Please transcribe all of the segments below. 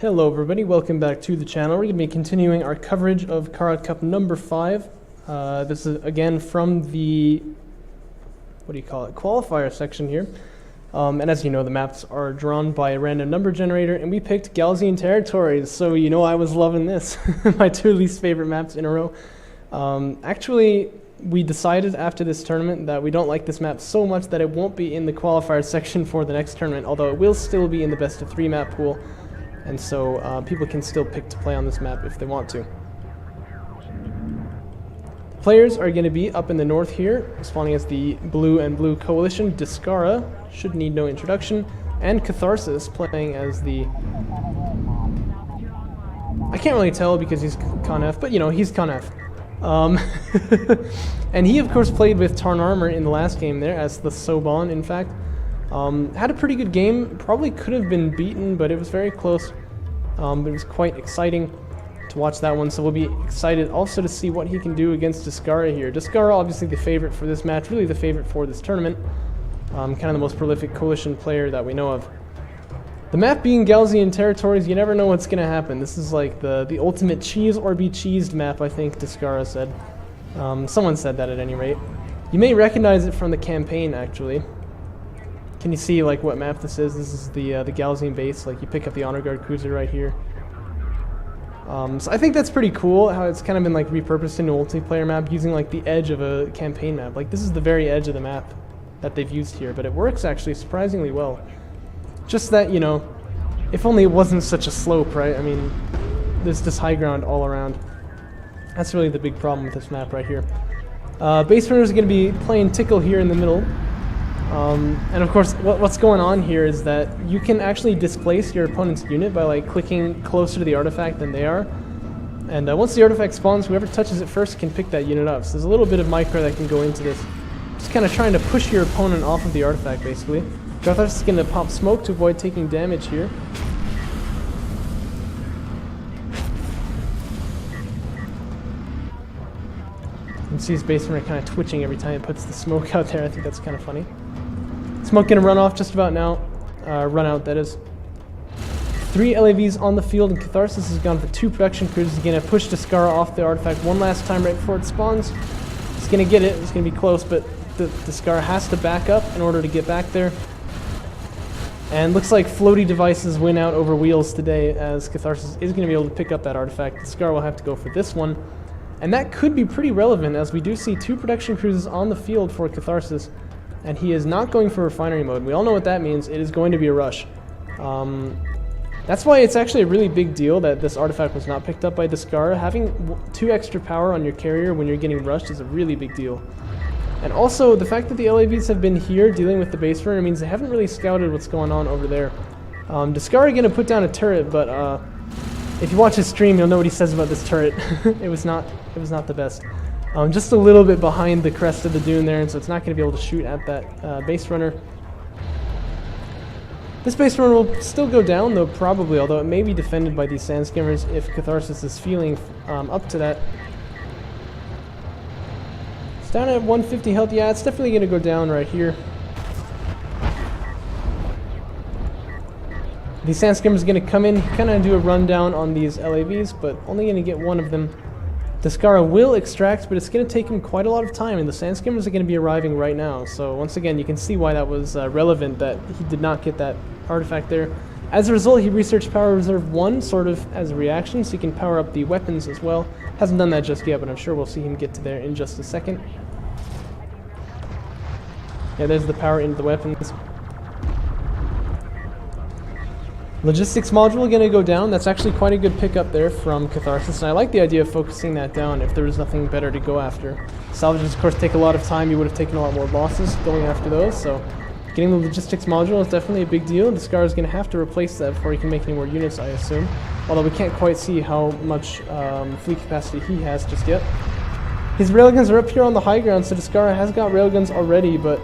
Hello everybody, welcome back to the channel. We're going to be continuing our coverage of Kharak Cup number 5. This is again from the, qualifier section here. And as you know, the maps are drawn by a random number generator, and we picked Galzian territories, so you know I was loving this. My two least favorite maps in a row. Actually, we decided after this tournament that we don't like this map so much that it won't be in the qualifier section for the next tournament, although it will still be in the best of 3 map pool. And so people can still pick to play on this map if they want to. Players are going to be up in the north here, spawning as the blue and blue coalition. Descara should need no introduction, and Catharsis playing as the... I can't really tell because he's Conf, but you know, he's Conf. And he of course played with Tarn Armor in the last game there as the Soban, in fact. Had a pretty good game, probably could have been beaten, but it was very close. It was quite exciting to watch that one, so we'll be excited also to see what he can do against Descara here. Descara, obviously the favorite for this match, really the favorite for this tournament. Kind of the most prolific coalition player that we know of. The map being Galzian territories, you never know what's going to happen. This is like the ultimate cheese or be cheesed map, I think Descara said. Someone said that at any rate. You may recognize it from the campaign, actually. Can you see like what map this is? This is the Galzian base. Like you pick up the Honor Guard cruiser right here. So I think that's pretty cool how it's kind of been like repurposed into a multiplayer map using like the edge of a campaign map. Like this is the very edge of the map that they've used here, but it works actually surprisingly well. Just that, you know, if only it wasn't such a slope, right? I mean, there's just high ground all around. That's really the big problem with this map right here. Base runners are going to be playing Tickle here in the middle. And of course, what's going on here is that you can actually displace your opponent's unit by like clicking closer to the artifact than they are. And once the artifact spawns, whoever touches it first can pick that unit up. So there's a little bit of micro that can go into this. Just kind of trying to push your opponent off of the artifact, basically. Catharsis is going to pop smoke to avoid taking damage here. You can see his base runner kind of twitching every time it puts the smoke out there. I think that's kind of funny. Smoke going to run off just about now. Run out, that is. 3 LAVs on the field, and Catharsis has gone for 2 production cruisers. He's going to push Descara off the artifact one last time right before it spawns. He's going to get it. It's going to be close, but Descara has to back up in order to get back there. And looks like floaty devices win out over wheels today, as Catharsis is going to be able to pick up that artifact. Descara will have to go for this one. And that could be pretty relevant, as we do see 2 production cruises on the field for Catharsis. And he is not going for refinery mode. We all know what that means. It is going to be a rush. That's why it's actually a really big deal that this artifact was not picked up by Descara. Having 2 extra power on your carrier when you're getting rushed is a really big deal. And also, the fact that the LAVs have been here dealing with the base runner means they haven't really scouted what's going on over there. Descara going to put down a turret, but if you watch his stream, you'll know what he says about this turret. It was not the best. Just a little bit behind the crest of the dune there, and so it's not going to be able to shoot at that base runner. This base runner will still go down, though, probably, although it may be defended by these sand skimmers if Catharsis is feeling up to that. It's down at 150 health. Yeah, it's definitely going to go down right here. The sand skimmers are going to come in, kind of do a rundown on these LAVs, but only going to get one of them. Descara will extract, but it's going to take him quite a lot of time, and the sand skimmers are going to be arriving right now. So once again, you can see why that was relevant, that he did not get that artifact there. As a result, he researched Power Reserve 1 sort of as a reaction, so he can power up the weapons as well. Hasn't done that just yet, but I'm sure we'll see him get to there in just a second. Yeah, there's the power into the weapons. Logistics module going to go down. That's actually quite a good pickup there from Catharsis, and I like the idea of focusing that down if there was nothing better to go after. Salvages, of course, take a lot of time. You would have taken a lot more losses going after those, so getting the logistics module is definitely a big deal. Descara is going to have to replace that before he can make any more units, I assume, although we can't quite see how much fleet capacity he has just yet. His railguns are up here on the high ground, so Descara has got railguns already, but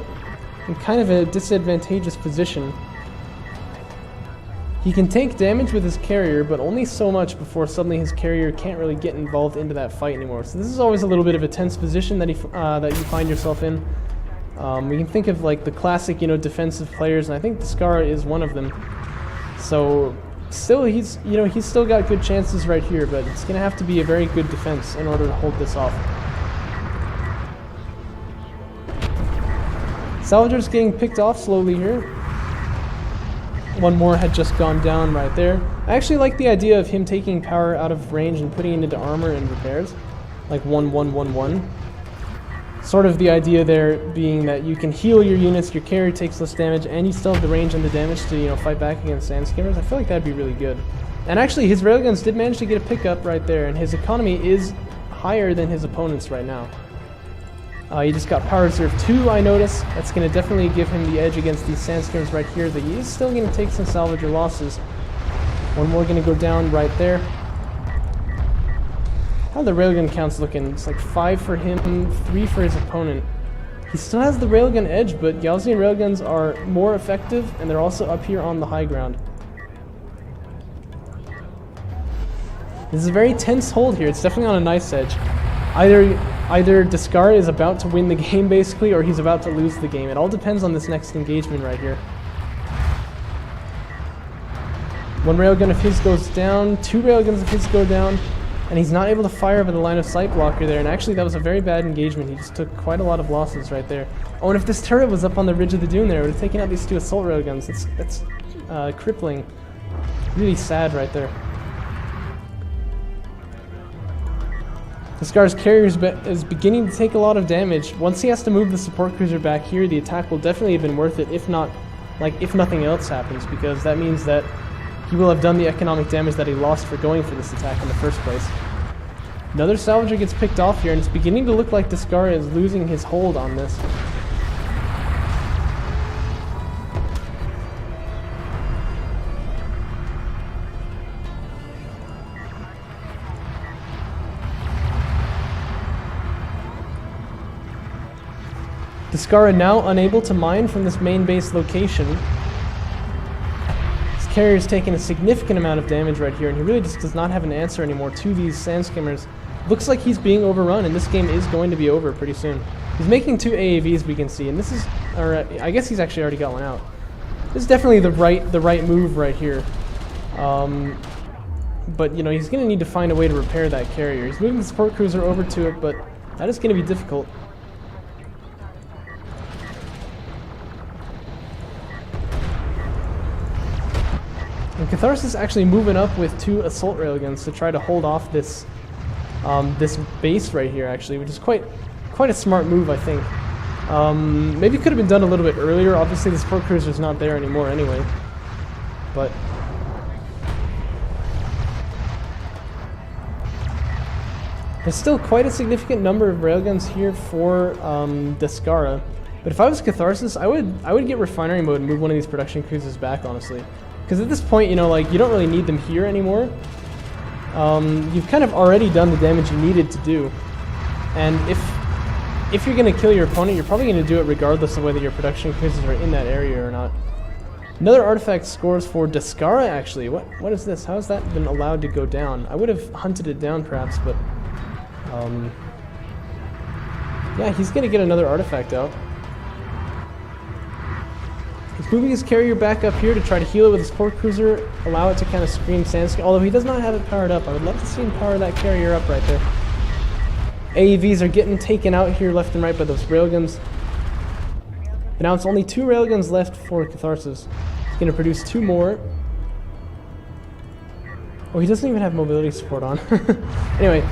in kind of a disadvantageous position. He can take damage with his carrier, but only so much before suddenly his carrier can't really get involved into that fight anymore. So this is always a little bit of a tense position that you find yourself in. We can think of like the classic, defensive players, and I think Descara is one of them. So still, he's still got good chances right here, but it's going to have to be a very good defense in order to hold this off. Salvager's getting picked off slowly here. One more had just gone down right there. I actually like the idea of him taking power out of range and putting it into armor and repairs. Like 1-1-1-1. Sort of the idea there being that you can heal your units, your carry takes less damage, and you still have the range and the damage to, fight back against sand skimmers. I feel like that'd be really good. And actually, his railguns did manage to get a pickup right there, and his economy is higher than his opponent's right now. He just got power reserve 2, I notice. That's going to definitely give him the edge against these sand skimmers right here. But he is still going to take some salvager losses. One more going to go down right there. How the railgun count's looking? It's like 5 for him, 3 for his opponent. He still has the railgun edge, but Gaussian railguns are more effective, and they're also up here on the high ground. This is a very tense hold here. It's definitely on a nice edge. Either Descara is about to win the game, basically, or he's about to lose the game. It all depends on this next engagement right here. One railgun of his goes down, 2 railguns of his go down, and he's not able to fire over the line of sight blocker there. And actually, that was a very bad engagement. He just took quite a lot of losses right there. Oh, and if this turret was up on the ridge of the dune there, it would have taken out these 2 assault railguns. That's crippling. Really sad right there. Descara's carrier is beginning to take a lot of damage. Once he has to move the support cruiser back here, the attack will definitely have been worth it, if nothing else happens, because that means that he will have done the economic damage that he lost for going for this attack in the first place. Another salvager gets picked off here, and it's beginning to look like Descara is losing his hold on this. Descara now unable to mine from this main base location. His carrier's taking a significant amount of damage right here, and he really just does not have an answer anymore to these sand skimmers. Looks like he's being overrun, and this game is going to be over pretty soon. He's making 2 AAVs, we can see, and this is, or I guess he's actually already got one out. This is definitely the right move right here. But he's going to need to find a way to repair that carrier. He's moving the support cruiser over to it, but that is going to be difficult. And Catharsis is actually moving up with 2 assault railguns to try to hold off this this base right here, actually, which is quite a smart move, I think. Maybe it could have been done a little bit earlier. Obviously, the support cruiser is not there anymore anyway. But there's still quite a significant number of railguns here for Descara. But if I was Catharsis, I would get refinery mode and move one of these production cruisers back, honestly. Because at this point, you don't really need them here anymore. You've kind of already done the damage you needed to do. And if you're going to kill your opponent, you're probably going to do it regardless of whether your production cruisers are in that area or not. Another artifact scores for Descara, actually. What is this? How has that been allowed to go down? I would have hunted it down, perhaps, but... yeah, he's going to get another artifact out. He's moving his carrier back up here to try to heal it with his support cruiser, allow it to kind of scream sandscape, although he does not have it powered up. I would love to see him power that carrier up right there. AEVs are getting taken out here left and right by those railguns. But now it's only 2 railguns left for Catharsis. He's going to produce 2 more. Oh, he doesn't even have mobility support on. Anyway,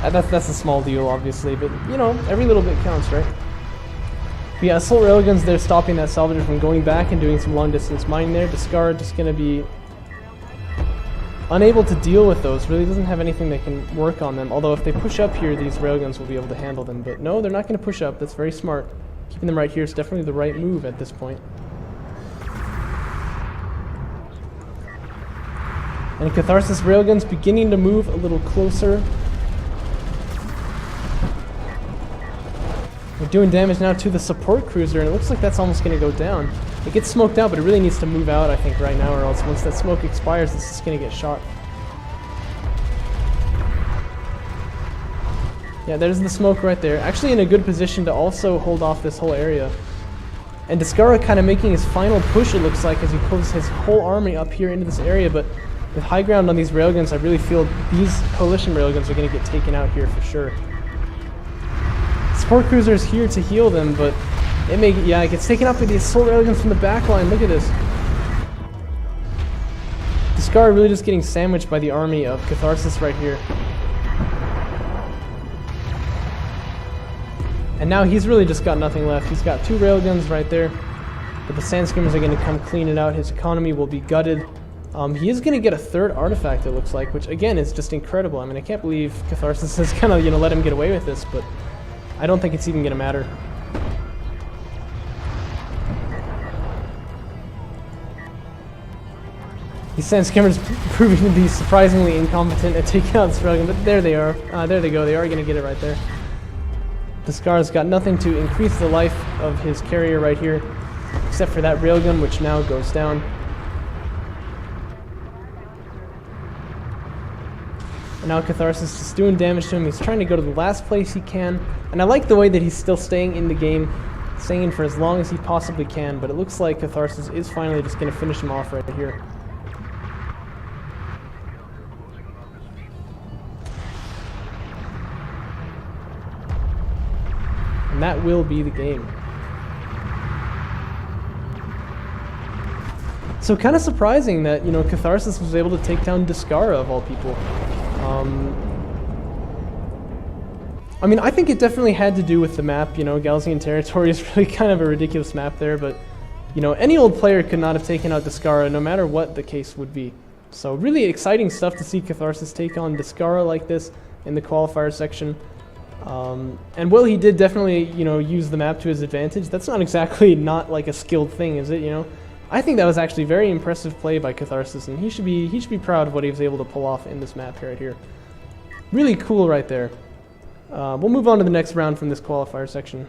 that's a small deal, obviously, but, every little bit counts, right? But yeah, assault railguns, they're stopping that salvager from going back and doing some long-distance mining there. Descara just going to be unable to deal with those. Really doesn't have anything that can work on them. Although if they push up here, these railguns will be able to handle them. But no, they're not going to push up. That's very smart. Keeping them right here is definitely the right move at this point. And Catharsis railguns beginning to move a little closer. We're doing damage now to the support cruiser, and it looks like that's almost going to go down. It gets smoked out, but it really needs to move out, I think, right now, or else once that smoke expires, this is going to get shot. Yeah, there's the smoke right there. Actually in a good position to also hold off this whole area. And Descara kind of making his final push, it looks like, as he pulls his whole army up here into this area. But with high ground on these railguns, I really feel these coalition railguns are going to get taken out here for sure. Support cruiser is here to heal them, but it gets taken out by the assault railguns from the back line. Look at this. Descara really just getting sandwiched by the army of Catharsis right here. And now he's really just got nothing left. He's got 2 railguns right there. But the Sand Skimmers are going to come clean it out. His economy will be gutted. He is going to get a 3rd artifact, it looks like, which again is just incredible. I mean, I can't believe Catharsis has kind of, let him get away with this, but I don't think it's even going to matter. These Sand Skimmers proving to be surprisingly incompetent at taking out this railgun, but there they are. There they go. They are going to get it right there. Descara's got nothing to increase the life of his carrier right here, except for that railgun, which now goes down. And now Catharsis is just doing damage to him. He's trying to go to the last place he can. And I like the way that he's still staying in the game, staying in for as long as he possibly can. But it looks like Catharsis is finally just going to finish him off right here. And that will be the game. So kind of surprising that, Catharsis was able to take down Descara of all people. I mean, I think it definitely had to do with the map. Galzian territory is really kind of a ridiculous map there, but, any old player could not have taken out Descara no matter what the case would be. So really exciting stuff to see Catharsis take on Descara like this in the qualifier section. And while he did definitely, use the map to his advantage, that's not exactly not like a skilled thing, is it, I think that was actually very impressive play by Catharsis, and he should be proud of what he was able to pull off in this map right here. Really cool right there. We'll move on to the next round from this qualifier section.